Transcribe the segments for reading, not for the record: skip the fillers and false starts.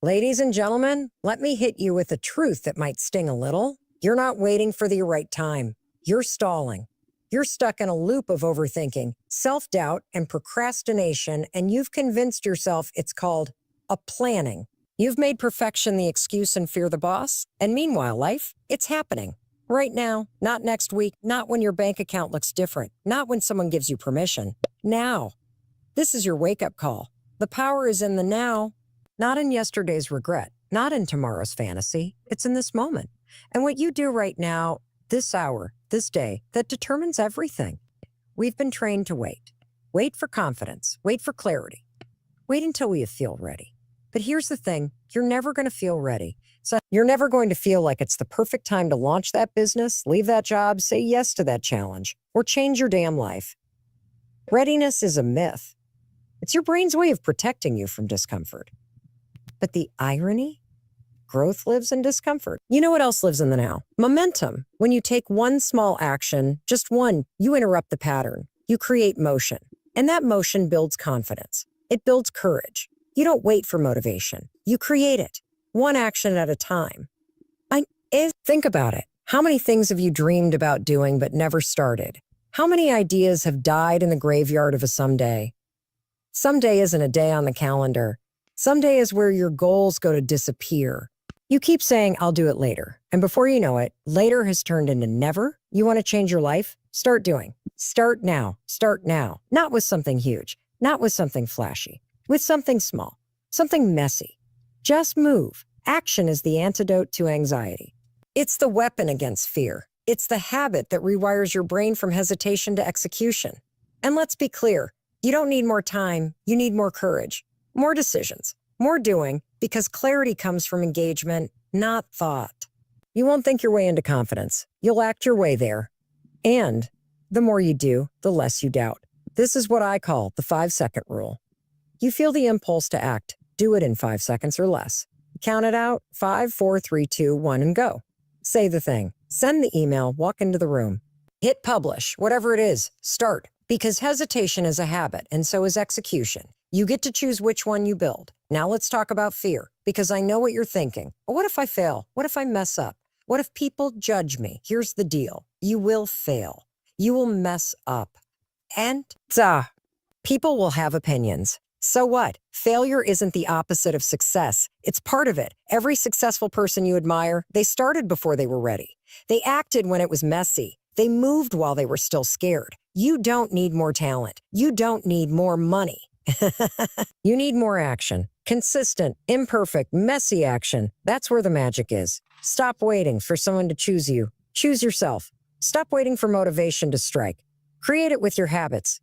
Ladies and gentlemen, let me hit you with a truth that might sting a little. You're not waiting for the right time. You're stalling. You're stuck in a loop of overthinking, self-doubt, and procrastination, and you've convinced yourself it's called a planning. You've made perfection the excuse and fear the boss, and meanwhile, life, it's happening. Right now, not next week, not when your bank account looks different, not when someone gives you permission. Now. This is your wake-up call. The power is in the now, not in yesterday's regret, not in tomorrow's fantasy. It's in this moment. And what you do right now, this hour, this day, that determines everything. We've been trained to wait. Wait for confidence. Wait for clarity. Wait until we feel ready. But here's the thing, you're never going to feel ready. So you're never going to feel like it's the perfect time to launch that business, leave that job, say yes to that challenge, or change your damn life. Readiness is a myth. It's your brain's way of protecting you from discomfort. But the irony? Growth lives in discomfort. You know what else lives in the now? Momentum. When you take one small action, just one, you interrupt the pattern. You create motion. And that motion builds confidence. It builds courage. You don't wait for motivation. You create it. One action at a time. Think about it. How many things have you dreamed about doing but never started? How many ideas have died in the graveyard of a someday? Someday isn't a day on the calendar. Someday is where your goals go to disappear. You keep saying, I'll do it later. And before you know it, later has turned into never. You want to change your life? Start doing. Start now. Start now. Not with something huge. Not with something flashy. With something small. Something messy. Just move. Action is the antidote to anxiety. It's the weapon against fear. It's the habit that rewires your brain from hesitation to execution. And let's be clear, you don't need more time. You need more courage. More decisions. More doing, because clarity comes from engagement, not thought. You won't think your way into confidence. You'll act your way there. And the more you do, the less you doubt. This is what I call the 5-second rule. You feel the impulse to act. Do it in 5 seconds or less. Count it out, 5, 4, 3, 2, 1, and go. Say the thing. Send the email, walk into the room. Hit publish, whatever it is, start. Because hesitation is a habit, and so is execution. You get to choose which one you build. Now let's talk about fear, because I know what you're thinking. What if I fail? What if I mess up? What if people judge me? Here's the deal. You will fail. You will mess up. And people will have opinions. So what? Failure isn't the opposite of success. It's part of it. Every successful person you admire, they started before they were ready. They acted when it was messy. They moved while they were still scared. You don't need more talent. You don't need more money. You need more action. Consistent, imperfect, messy action. That's where the magic is. Stop waiting for someone to choose you. Choose yourself. Stop waiting for motivation to strike. Create it with your habits.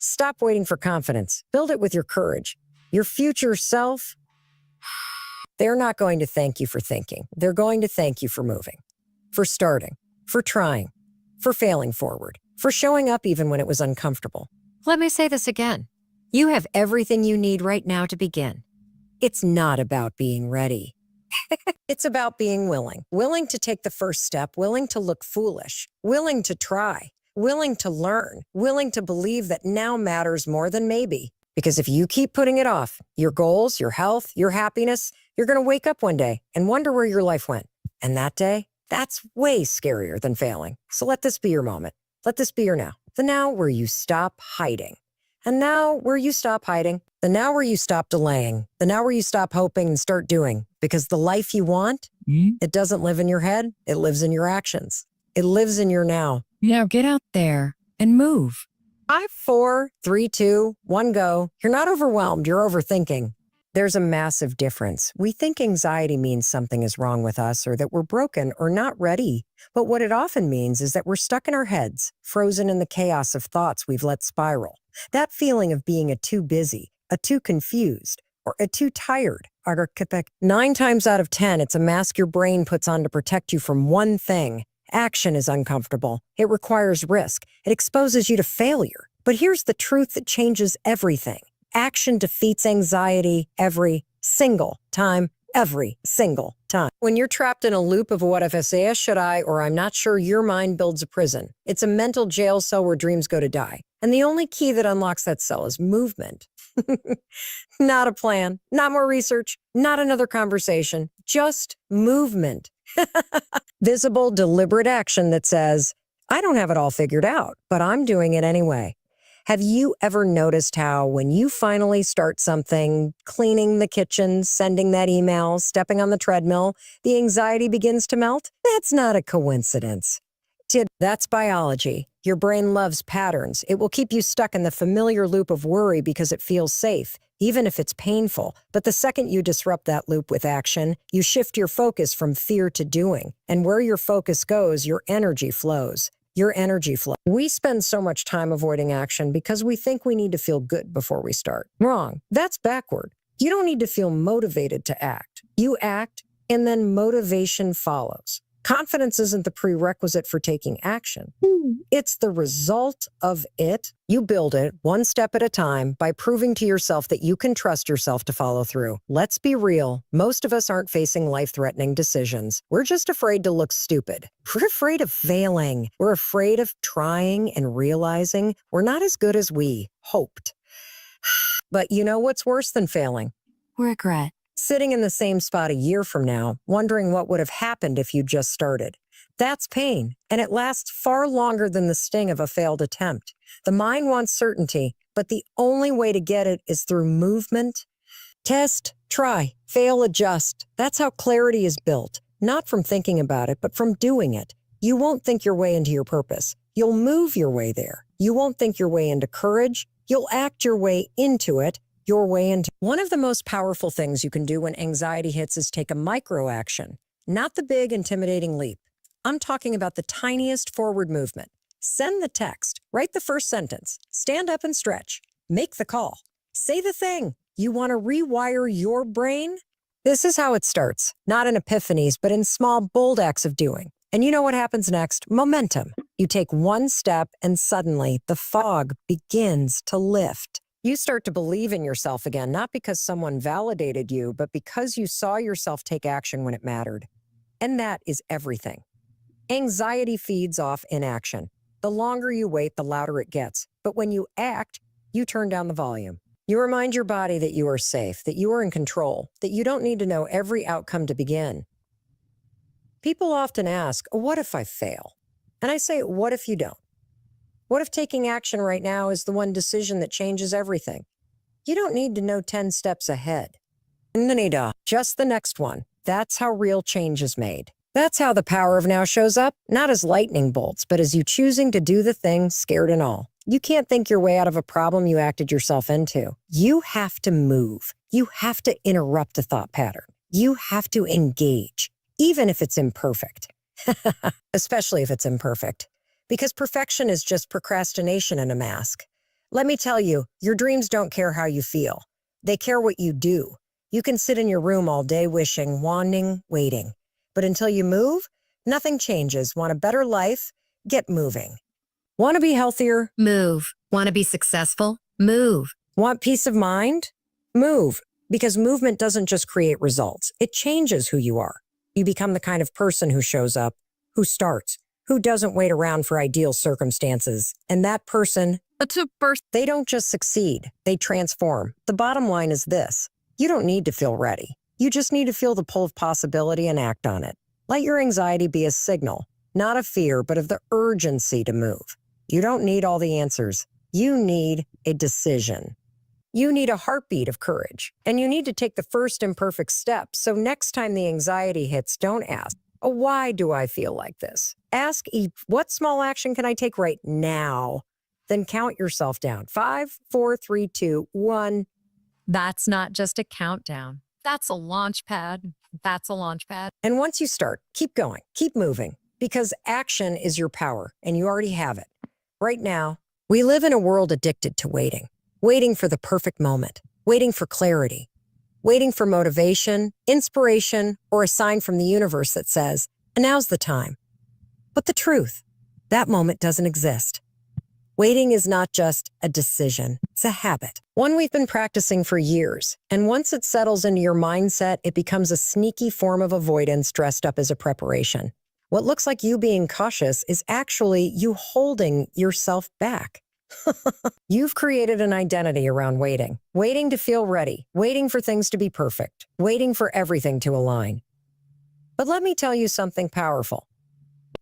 Stop waiting for confidence. Build it with your courage. Your future self, they're not going to thank you for thinking. They're going to thank you for moving, for starting, for trying, for failing forward, for showing up even when it was uncomfortable. Let me say this again. You have everything you need right now to begin. It's not about being ready. It's about being willing. Willing to take the first step, willing to look foolish, willing to try, willing to learn, willing to believe that now matters more than maybe. Because if you keep putting it off, your goals, your health, your happiness, you're going to wake up one day and wonder where your life went. And that day, that's way scarier than failing. So let this be your moment. Let this be your now. The now where you stop hiding. And now where you stop hiding. The now where you stop delaying. The now where you stop hoping and start doing. Because the life you want, it doesn't live in your head. It lives in your actions. It lives in your now. Now get out there and move. 5, 4, 3, 2, 1, go. You're not overwhelmed. You're overthinking. There's a massive difference. We think anxiety means something is wrong with us or that we're broken or not ready. But what it often means is that we're stuck in our heads, frozen in the chaos of thoughts we've let spiral. That feeling of being a too busy, a too confused, or a too tired. 9 times out of 10, it's a mask your brain puts on to protect you from one thing. Action is uncomfortable. It requires risk. It exposes you to failure. But here's the truth that changes everything. Action defeats anxiety every single time, every single time. When you're trapped in a loop of what if I say, should I, or I'm not sure, your mind builds a prison. It's a mental jail cell where dreams go to die. And the only key that unlocks that cell is movement. Not a plan, not more research, not another conversation, just movement. Visible, deliberate action that says, I don't have it all figured out, but I'm doing it anyway. Have you ever noticed how when you finally start something, cleaning the kitchen, sending that email, stepping on the treadmill, the anxiety begins to melt? That's not a coincidence. That's biology. Your brain loves patterns. It will keep you stuck in the familiar loop of worry because it feels safe, even if it's painful. But the second you disrupt that loop with action, you shift your focus from fear to doing. And where your focus goes, your energy flows. Your energy flow. We spend so much time avoiding action because we think we need to feel good before we start. Wrong. That's backward. You don't need to feel motivated to act. You act, and then motivation follows. Confidence isn't the prerequisite for taking action. It's the result of it. You build it one step at a time by proving to yourself that you can trust yourself to follow through. Let's be real. Most of us aren't facing life-threatening decisions. We're just afraid to look stupid. We're afraid of failing. We're afraid of trying and realizing we're not as good as we hoped. But you know what's worse than failing? Regret. Sitting in the same spot a year from now, wondering what would have happened if you just started. That's pain, and it lasts far longer than the sting of a failed attempt. The mind wants certainty, but the only way to get it is through movement. Test, try, fail, adjust. That's how clarity is built, not from thinking about it, but from doing it. You won't think your way into your purpose. You'll move your way there. You won't think your way into courage. You'll act your way into it. Your way into. One of the most powerful things you can do when anxiety hits is take a micro action, not the big, intimidating leap. I'm talking about the tiniest forward movement. Send the text, write the first sentence, stand up and stretch, make the call, say the thing. You want to rewire your brain? This is how it starts, not in epiphanies, but in small, bold acts of doing. And you know what happens next? Momentum. You take one step and suddenly the fog begins to lift. You start to believe in yourself again, not because someone validated you, but because you saw yourself take action when it mattered. And that is everything. Anxiety feeds off inaction. The longer you wait, the louder it gets. But when you act, you turn down the volume. You remind your body that you are safe, that you are in control, that you don't need to know every outcome to begin. People often ask, what if I fail? And I say, what if you don't? What if taking action right now is the one decision that changes everything? You don't need to know 10 steps ahead. Just the next one. That's how real change is made. That's how the power of now shows up, not as lightning bolts, but as you choosing to do the thing, scared and all. You can't think your way out of a problem you acted yourself into. You have to move. You have to interrupt a thought pattern. You have to engage, even if it's imperfect. Especially if it's imperfect. Because perfection is just procrastination in a mask. Let me tell you, your dreams don't care how you feel. They care what you do. You can sit in your room all day wishing, wanting, waiting. But until you move, nothing changes. Want a better life? Get moving. Want to be healthier? Move. Want to be successful? Move. Want peace of mind? Move. Because movement doesn't just create results. It changes who you are. You become the kind of person who shows up, who starts, who doesn't wait around for ideal circumstances. And that person, they don't just succeed, they transform. The bottom line is this: you don't need to feel ready. You just need to feel the pull of possibility and act on it. Let your anxiety be a signal, not a fear, but of the urgency to move. You don't need all the answers. You need a decision. You need a heartbeat of courage, and you need to take the first imperfect step. So next time the anxiety hits, don't ask, oh, why do I feel like this? Ask, what small action can I take right now? Then count yourself down. 5, 4, 3, 2, 1. That's not just a countdown. That's a launch pad. That's a launch pad. And once you start, keep going, keep moving, because action is your power, and you already have it. Right now, we live in a world addicted to waiting. Waiting for the perfect moment, waiting for clarity, waiting for motivation, inspiration, or a sign from the universe that says, now's the time. But the truth, that moment doesn't exist. Waiting is not just a decision, it's a habit. One we've been practicing for years, and once it settles into your mindset, it becomes a sneaky form of avoidance dressed up as a preparation. What looks like you being cautious is actually you holding yourself back. You've created an identity around waiting, waiting to feel ready, waiting for things to be perfect, waiting for everything to align. But let me tell you something powerful.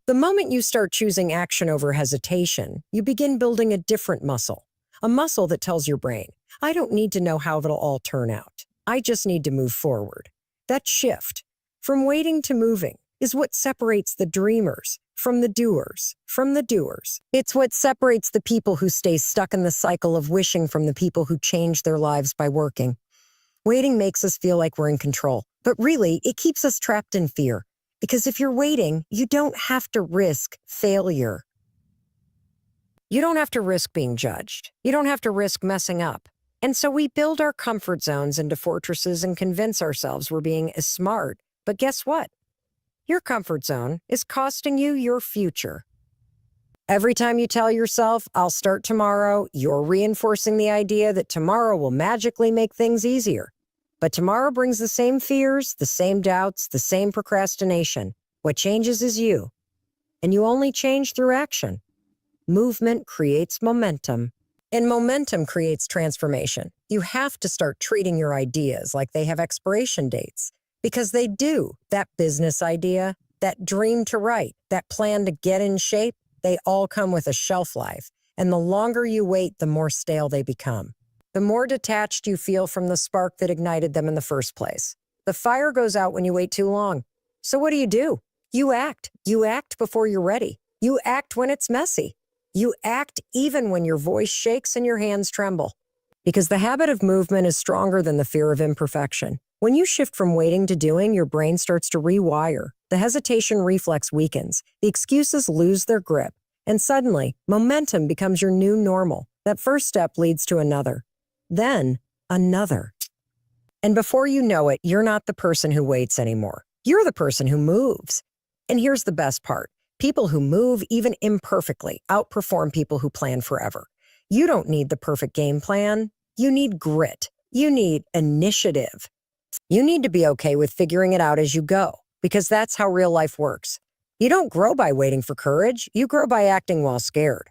The moment you start choosing action over hesitation, you begin building a different muscle, a muscle that tells your brain, I don't need to know how it'll all turn out. I just need to move forward. That shift, from waiting to moving, is what separates the dreamers from the doers, It's what separates the people who stay stuck in the cycle of wishing from the people who change their lives by working. Waiting makes us feel like we're in control, but really, it keeps us trapped in fear. Because if you're waiting, you don't have to risk failure. You don't have to risk being judged. You don't have to risk messing up. And so we build our comfort zones into fortresses and convince ourselves we're being as smart. But guess what? Your comfort zone is costing you your future. Every time you tell yourself, I'll start tomorrow, you're reinforcing the idea that tomorrow will magically make things easier. But tomorrow brings the same fears, the same doubts, the same procrastination. What changes is you. And you only change through action. Movement creates momentum. And momentum creates transformation. You have to start treating your ideas like they have expiration dates. Because they do. That business idea, that dream to write, that plan to get in shape, they all come with a shelf life. And the longer you wait, the more stale they become. The more detached you feel from the spark that ignited them in the first place. The fire goes out when you wait too long. So what do? You act. You act before you're ready. You act when it's messy. You act even when your voice shakes and your hands tremble. Because the habit of movement is stronger than the fear of imperfection. When you shift from waiting to doing, your brain starts to rewire. The hesitation reflex weakens. The excuses lose their grip. And suddenly, momentum becomes your new normal. That first step leads to another. Then, another. And before you know it, you're not the person who waits anymore. You're the person who moves. And here's the best part. People who move, even imperfectly, outperform people who plan forever. You don't need the perfect game plan. You need grit. You need initiative. You need to be okay with figuring it out as you go, because that's how real life works. You don't grow by waiting for courage. You grow by acting while scared.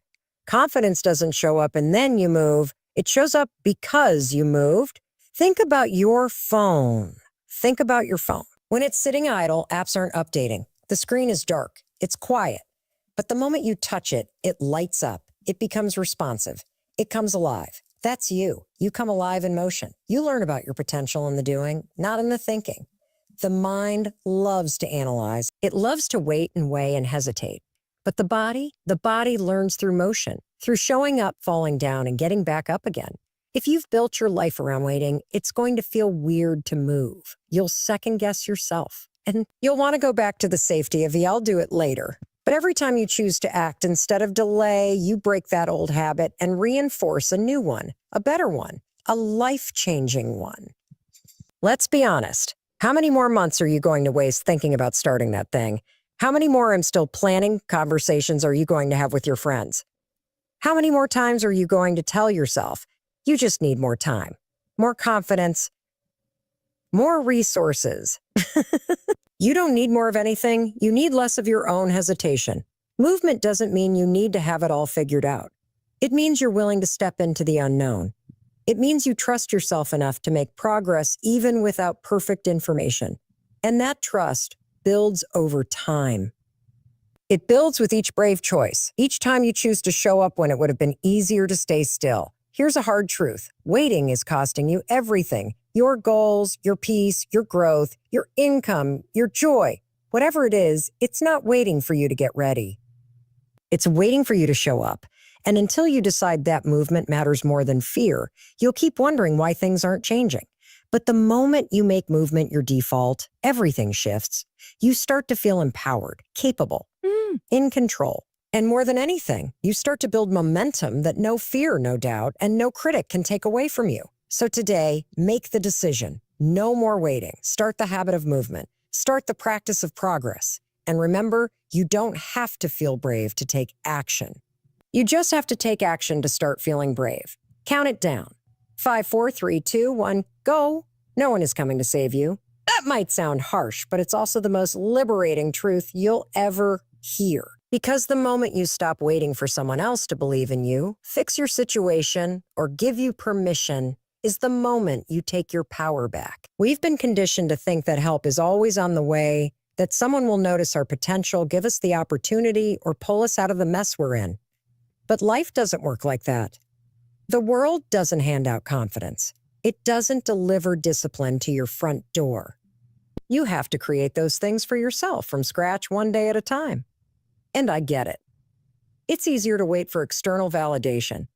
Confidence doesn't show up and then you move. It shows up because you moved. Think about your phone. Think about your phone. When it's sitting idle, apps aren't updating. The screen is dark. It's quiet. But the moment you touch it, it lights up. It becomes responsive. It comes alive. That's you. You come alive in motion. You learn about your potential in the doing, not in the thinking. The mind loves to analyze. It loves to wait and weigh and hesitate. But the body learns through motion, through showing up, falling down, and getting back up again. If you've built your life around waiting, it's going to feel weird to move. You'll second guess yourself. And you'll want to go back to the safety of the I'll do it later. But every time you choose to act instead of delay, you break that old habit and reinforce a new one, a better one, a life-changing one. Let's be honest. How many more months are you going to waste thinking about starting that thing? How many more I'm still planning conversations are you going to have with your friends? How many more times are you going to tell yourself, you just need more time, more confidence, more resources? You don't need more of anything. You need less of your own hesitation. Movement doesn't mean you need to have it all figured out. It means you're willing to step into the unknown. It means you trust yourself enough to make progress even without perfect information. And that trust builds over time. It builds with each brave choice, each time you choose to show up when it would have been easier to stay still. Here's a hard truth. Waiting is costing you everything. Your goals, your peace, your growth, your income, your joy. Whatever it is, it's not waiting for you to get ready. It's waiting for you to show up. And until you decide that movement matters more than fear, you'll keep wondering why things aren't changing. But the moment you make movement your default, everything shifts. You start to feel empowered, capable, in control. And more than anything, you start to build momentum that no fear, no doubt, and no critic can take away from you. So today, make the decision. No more waiting. Start the habit of movement. Start the practice of progress. And remember, you don't have to feel brave to take action. You just have to take action to start feeling brave. Count it down. 5, 4, 3, 2, 1, go. No one is coming to save you. That might sound harsh, but it's also the most liberating truth you'll ever hear. Because the moment you stop waiting for someone else to believe in you, fix your situation, or give you permission, is the moment you take your power back. We've been conditioned to think that help is always on the way, that someone will notice our potential, give us the opportunity, or pull us out of the mess we're in. But life doesn't work like that. The world doesn't hand out confidence. It doesn't deliver discipline to your front door. You have to create those things for yourself from scratch, one day at a time. And I get it. It's easier to wait for external validation.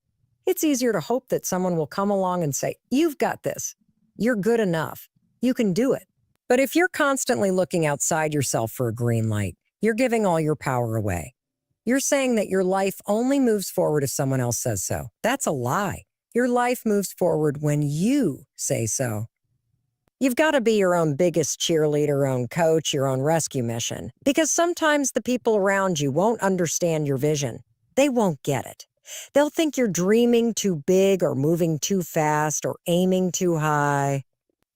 It's easier to hope that someone will come along and say, "You've got this. You're good enough. You can do it." But if you're constantly looking outside yourself for a green light, you're giving all your power away. You're saying that your life only moves forward if someone else says so. That's a lie. Your life moves forward when you say so. You've got to be your own biggest cheerleader, your own coach, your own rescue mission. Because sometimes the people around you won't understand your vision. They won't get it. They'll think you're dreaming too big or moving too fast or aiming too high.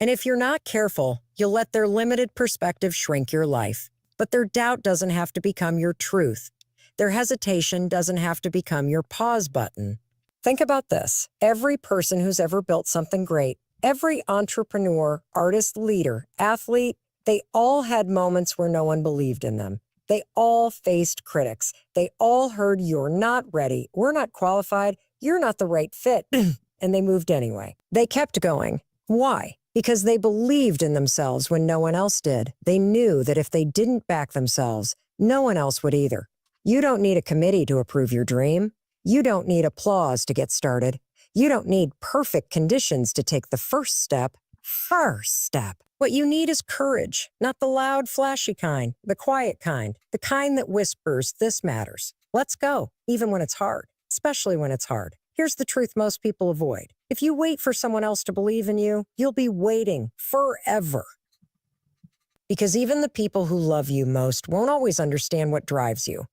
And if you're not careful, you'll let their limited perspective shrink your life. But their doubt doesn't have to become your truth. Their hesitation doesn't have to become your pause button. Think about this. Every person who's ever built something great, every entrepreneur, artist, leader, athlete, they all had moments where no one believed in them. They all faced critics. They all heard, "You're not ready. We're not qualified. You're not the right fit." And they moved anyway. They kept going. Why? Because they believed in themselves when no one else did. They knew that if they didn't back themselves, no one else would either. You don't need a committee to approve your dream. You don't need applause to get started. You don't need perfect conditions to take the first step. What you need is courage, not the loud, flashy kind, the quiet kind, the kind that whispers, "This matters. Let's go," even when it's hard, especially when it's hard. Here's the truth most people avoid. If you wait for someone else to believe in you, you'll be waiting forever. Because even the people who love you most won't always understand what drives you.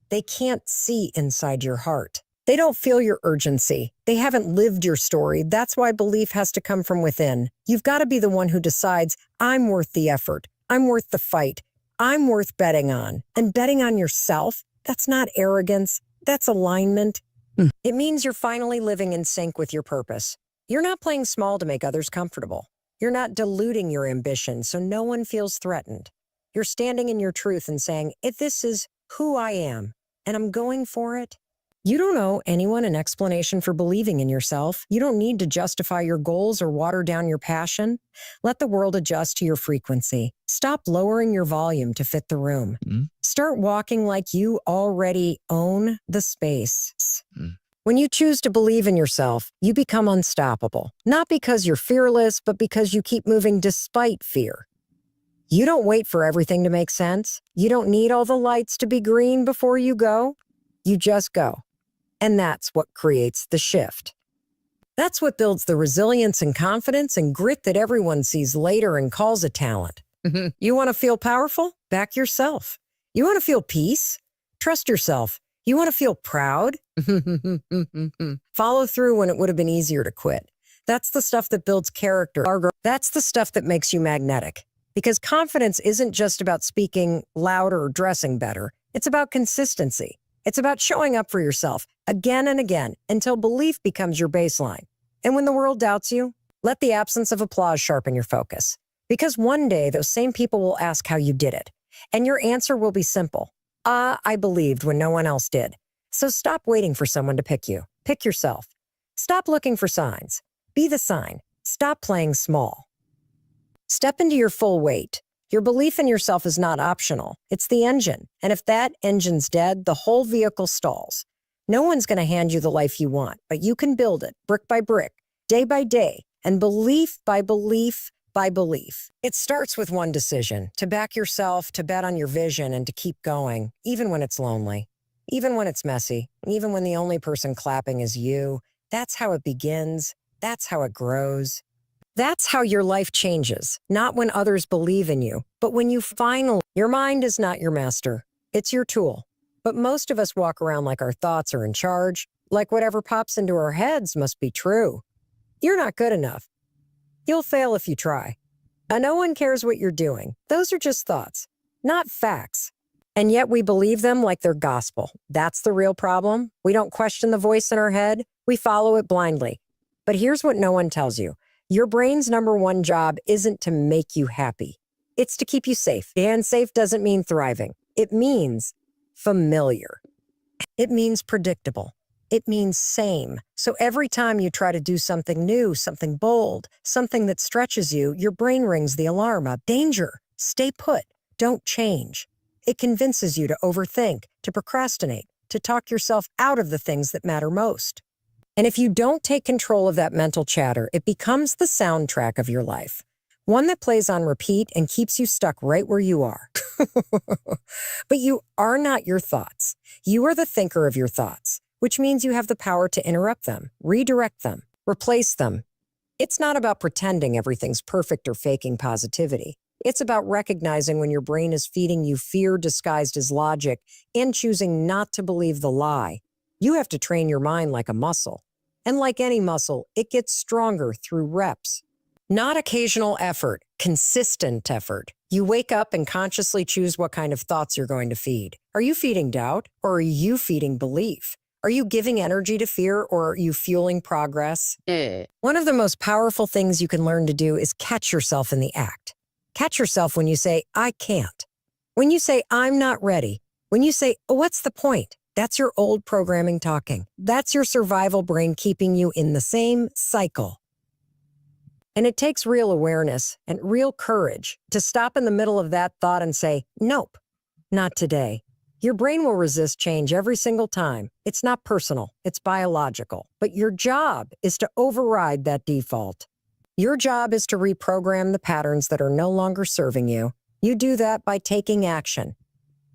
They can't see inside your heart. They don't feel your urgency. They haven't lived your story. That's why belief has to come from within. You've got to be the one who decides, "I'm worth the effort. I'm worth the fight. I'm worth betting on." And betting on yourself, that's not arrogance. That's alignment. It means you're finally living in sync with your purpose. You're not playing small to make others comfortable. You're not diluting your ambition so no one feels threatened. You're standing in your truth and saying, "If this is who I am, and I'm going for it." You don't owe anyone an explanation for believing in yourself. You don't need to justify your goals or water down your passion. Let the world adjust to your frequency. Stop lowering your volume to fit the room. Start walking like you already own the space. When you choose to believe in yourself, you become unstoppable. Not because you're fearless, but because you keep moving despite fear. You don't wait for everything to make sense. You don't need all the lights to be green before you go. You just go. And that's what creates the shift. That's what builds the resilience and confidence and grit that everyone sees later and calls a talent. You want to feel powerful? Back yourself. You want to feel peace? Trust yourself. You want to feel proud? Follow through when it would have been easier to quit. That's the stuff that builds character. That's the stuff that makes you magnetic. Because confidence isn't just about speaking louder or dressing better. It's about consistency. It's about showing up for yourself again and again until belief becomes your baseline. And when the world doubts you, let the absence of applause sharpen your focus. Because one day those same people will ask how you did it. And your answer will be simple. I believed when no one else did. So stop waiting for someone to pick you. Pick yourself. Stop looking for signs. Be the sign. Stop playing small. Step into your full weight. Your belief in yourself is not optional. It's the engine. And if that engine's dead, the whole vehicle stalls. No one's going to hand you the life you want, but you can build it brick by brick, day by day, and belief by belief by belief. It starts with one decision, to back yourself, to bet on your vision, and to keep going, even when it's lonely, even when it's messy, even when the only person clapping is you. That's how it begins. That's how it grows. That's how your life changes, not when others believe in you, but when you finally... Your mind is not your master. It's your tool. But most of us walk around like our thoughts are in charge, like whatever pops into our heads must be true. You're not good enough. You'll fail if you try. And no one cares what you're doing. Those are just thoughts, not facts. And yet we believe them like they're gospel. That's the real problem. We don't question the voice in our head. We follow it blindly. But here's what no one tells you. Your brain's number one job isn't to make you happy. It's to keep you safe. And safe doesn't mean thriving. It means familiar. It means predictable. It means same. So every time you try to do something new, something bold, something that stretches you, your brain rings the alarm up. Danger. Stay put. Don't change. It convinces you to overthink, to procrastinate, to talk yourself out of the things that matter most. And if you don't take control of that mental chatter, it becomes the soundtrack of your life. One that plays on repeat and keeps you stuck right where you are. But you are not your thoughts. You are the thinker of your thoughts, which means you have the power to interrupt them, redirect them, replace them. It's not about pretending everything's perfect or faking positivity. It's about recognizing when your brain is feeding you fear disguised as logic and choosing not to believe the lie. You have to train your mind like a muscle. And like any muscle, it gets stronger through reps. Not occasional effort, consistent effort. You wake up and consciously choose what kind of thoughts you're going to feed. Are you feeding doubt or are you feeding belief? Are you giving energy to fear or are you fueling progress? One of the most powerful things you can learn to do is catch yourself in the act. Catch yourself when you say, I can't. When you say, I'm not ready. When you say, oh, what's the point? That's your old programming talking. That's your survival brain keeping you in the same cycle. And it takes real awareness and real courage to stop in the middle of that thought and say, nope, not today. Your brain will resist change every single time. It's not personal, it's biological. But your job is to override that default. Your job is to reprogram the patterns that are no longer serving you. You do that by taking action.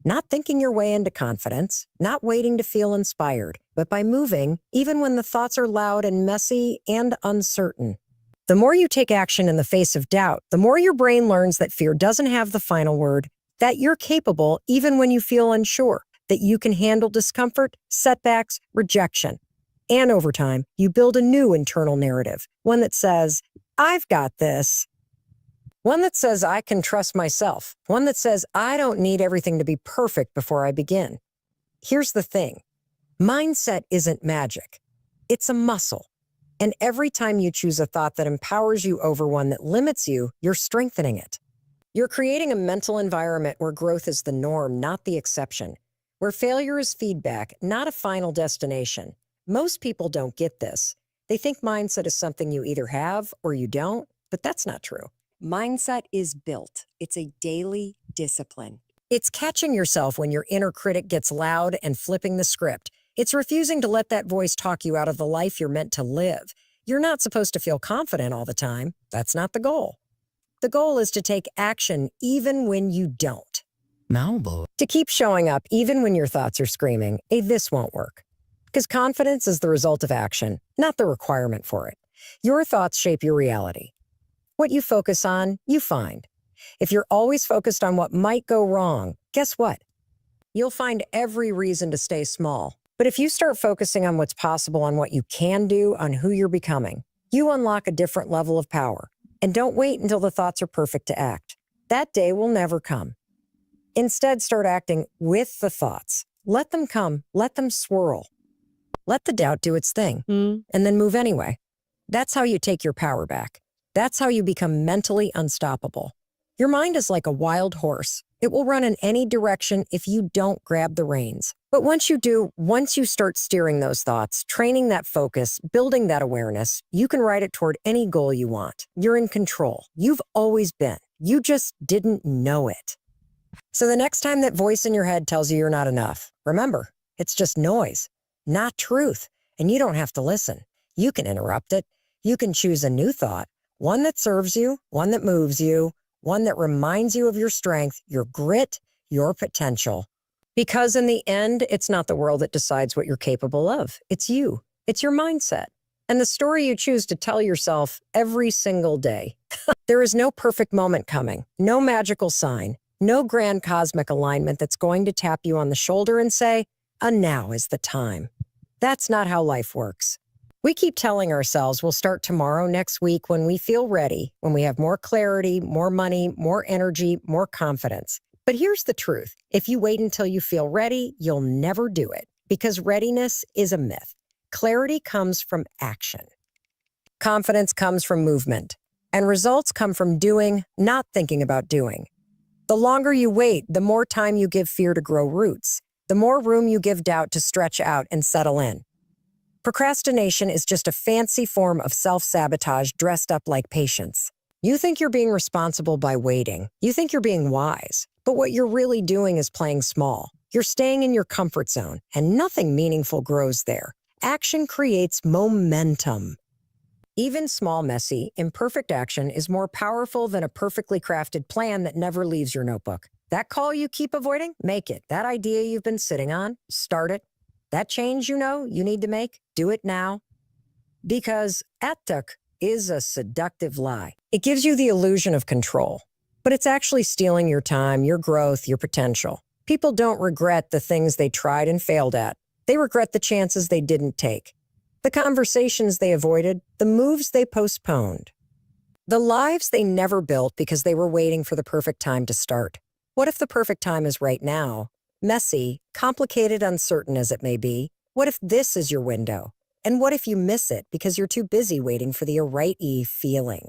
Not thinking your way into confidence, not waiting to feel inspired, but by moving, even when the thoughts are loud and messy and uncertain. The more you take action in the face of doubt, the more your brain learns that fear doesn't have the final word, that you're capable even when you feel unsure, that you can handle discomfort, setbacks, rejection. And over time, you build a new internal narrative, one that says, I've got this. One that says I can trust myself. One that says I don't need everything to be perfect before I begin. Here's the thing. Mindset isn't magic. It's a muscle. And every time you choose a thought that empowers you over one that limits you, you're strengthening it. You're creating a mental environment where growth is the norm, not the exception. Where failure is feedback, not a final destination. Most people don't get this. They think mindset is something you either have or you don't, but that's not true. Mindset is built. It's a daily discipline. It's catching yourself when your inner critic gets loud and flipping the script. It's refusing to let that voice talk you out of the life you're meant to live. You're not supposed to feel confident all the time. That's not the goal. The goal is to take action even when you don't. To keep showing up even when your thoughts are screaming, hey, this won't work. Because confidence is the result of action, not the requirement for it. Your thoughts shape your reality. What you focus on, you find. If you're always focused on what might go wrong, guess what? You'll find every reason to stay small. But if you start focusing on what's possible, on what you can do, on who you're becoming, you unlock a different level of power. And don't wait until the thoughts are perfect to act. That day will never come. Instead, start acting with the thoughts. Let them come. Let them swirl. Let the doubt do its thing. And then move anyway. That's how you take your power back. That's how you become mentally unstoppable. Your mind is like a wild horse. It will run in any direction if you don't grab the reins. But once you do, once you start steering those thoughts, training that focus, building that awareness, you can ride it toward any goal you want. You're in control. You've always been. You just didn't know it. So the next time that voice in your head tells you you're not enough, remember, it's just noise, not truth. And you don't have to listen. You can interrupt it. You can choose a new thought. One that serves you, one that moves you, one that reminds you of your strength, your grit, your potential. Because in the end, it's not the world that decides what you're capable of. It's you. It's your mindset. And the story you choose to tell yourself every single day. There is no perfect moment coming, no magical sign, no grand cosmic alignment that's going to tap you on the shoulder and say, now is the time. That's not how life works. We keep telling ourselves we'll start tomorrow, next week, when we feel ready, when we have more clarity, more money, more energy, more confidence. But here's the truth. If you wait until you feel ready, you'll never do it because readiness is a myth. Clarity comes from action. Confidence comes from movement. And results come from doing, not thinking about doing. The longer you wait, the more time you give fear to grow roots. The more room you give doubt to stretch out and settle in. Procrastination is just a fancy form of self-sabotage dressed up like patience. You think you're being responsible by waiting. You think you're being wise. But what you're really doing is playing small. You're staying in your comfort zone, and nothing meaningful grows there. Action creates momentum. Even small, messy, imperfect action is more powerful than a perfectly crafted plan that never leaves your notebook. That call you keep avoiding, make it. That idea you've been sitting on, start it. That change you know you need to make, do it now. Because attuk is a seductive lie. It gives you the illusion of control, but it's actually stealing your time, your growth, your potential. People don't regret the things they tried and failed at. They regret the chances they didn't take, the conversations they avoided, the moves they postponed, the lives they never built because they were waiting for the perfect time to start. What if the perfect time is right now? Messy, complicated, uncertain as it may be, what if this is your window? And what if you miss it because you're too busy waiting for the right-y feeling?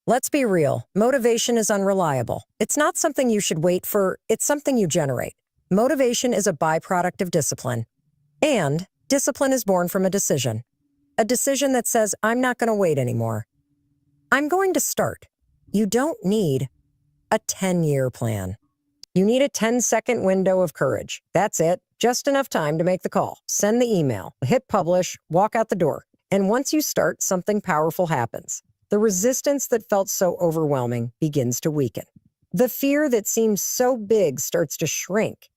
Let's be real. Motivation is unreliable. It's not something you should wait for. It's something you generate. Motivation is a byproduct of discipline. And discipline is born from a decision. A decision that says, I'm not going to wait anymore. I'm going to start. You don't need a 10-year plan. You need a 10-second window of courage. That's it. Just enough time to make the call, send the email, hit publish, walk out the door. And once you start, something powerful happens. The resistance that felt so overwhelming begins to weaken. The fear that seems so big starts to shrink.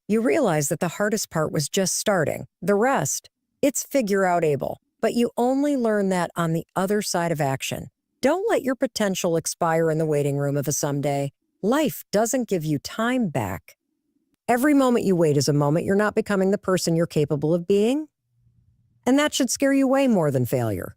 You realize that the hardest part was just starting. The rest, it's figure-out-able. But you only learn that on the other side of action. Don't let your potential expire in the waiting room of a someday. Life doesn't give you time back. Every moment you wait is a moment you're not becoming the person you're capable of being. And that should scare you way more than failure.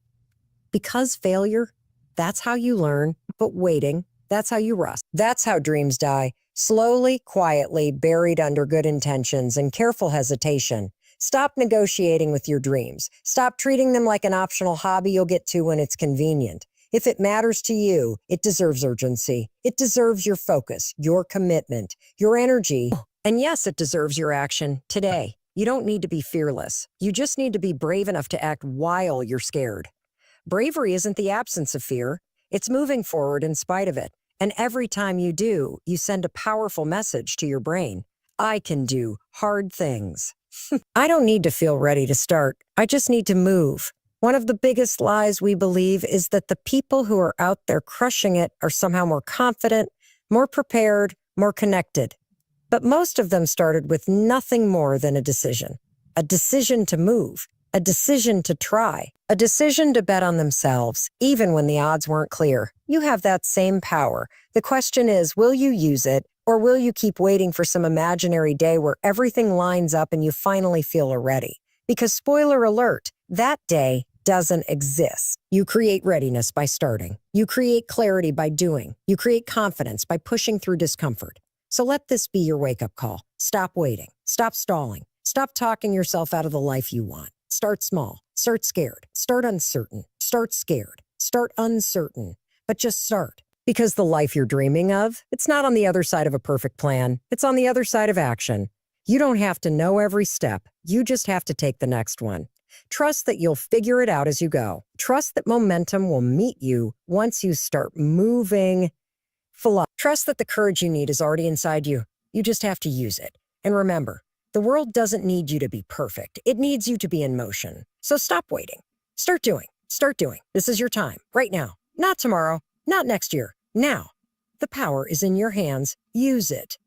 Because failure, that's how you learn, but waiting, that's how you rust. That's how dreams die, slowly, quietly, buried under good intentions and careful hesitation. Stop negotiating with your dreams. Stop treating them like an optional hobby you'll get to when it's convenient. If it matters to you, it deserves urgency. It deserves your focus, your commitment, your energy. And yes, it deserves your action today. You don't need to be fearless. You just need to be brave enough to act while you're scared. Bravery isn't the absence of fear. It's moving forward in spite of it. And every time you do, you send a powerful message to your brain. I can do hard things. I don't need to feel ready to start. I just need to move. One of the biggest lies we believe is that the people who are out there crushing it are somehow more confident, more prepared, more connected. But most of them started with nothing more than a decision to move, a decision to try, a decision to bet on themselves, even when the odds weren't clear. You have that same power. The question is, will you use it, or will you keep waiting for some imaginary day where everything lines up and you finally feel ready? Because spoiler alert, that day doesn't exist. You create readiness by starting. You create clarity by doing. You create confidence by pushing through discomfort. So let this be your wake-up call. Stop waiting. Stop stalling. Stop talking yourself out of the life you want. Start small. Start scared. Start uncertain. Start scared. Start uncertain. But just start. Because the life you're dreaming of, it's not on the other side of a perfect plan. It's on the other side of action. You don't have to know every step. You just have to take the next one. Trust that you'll figure it out as you go. Trust that momentum will meet you once you start moving. Trust that the courage you need is already inside you. You just have to use it. And remember, the world doesn't need you to be perfect. It needs you to be in motion. So stop waiting. Start doing. Start doing. This is your time. Right now. Not tomorrow. Not next year. Now. The power is in your hands. Use it.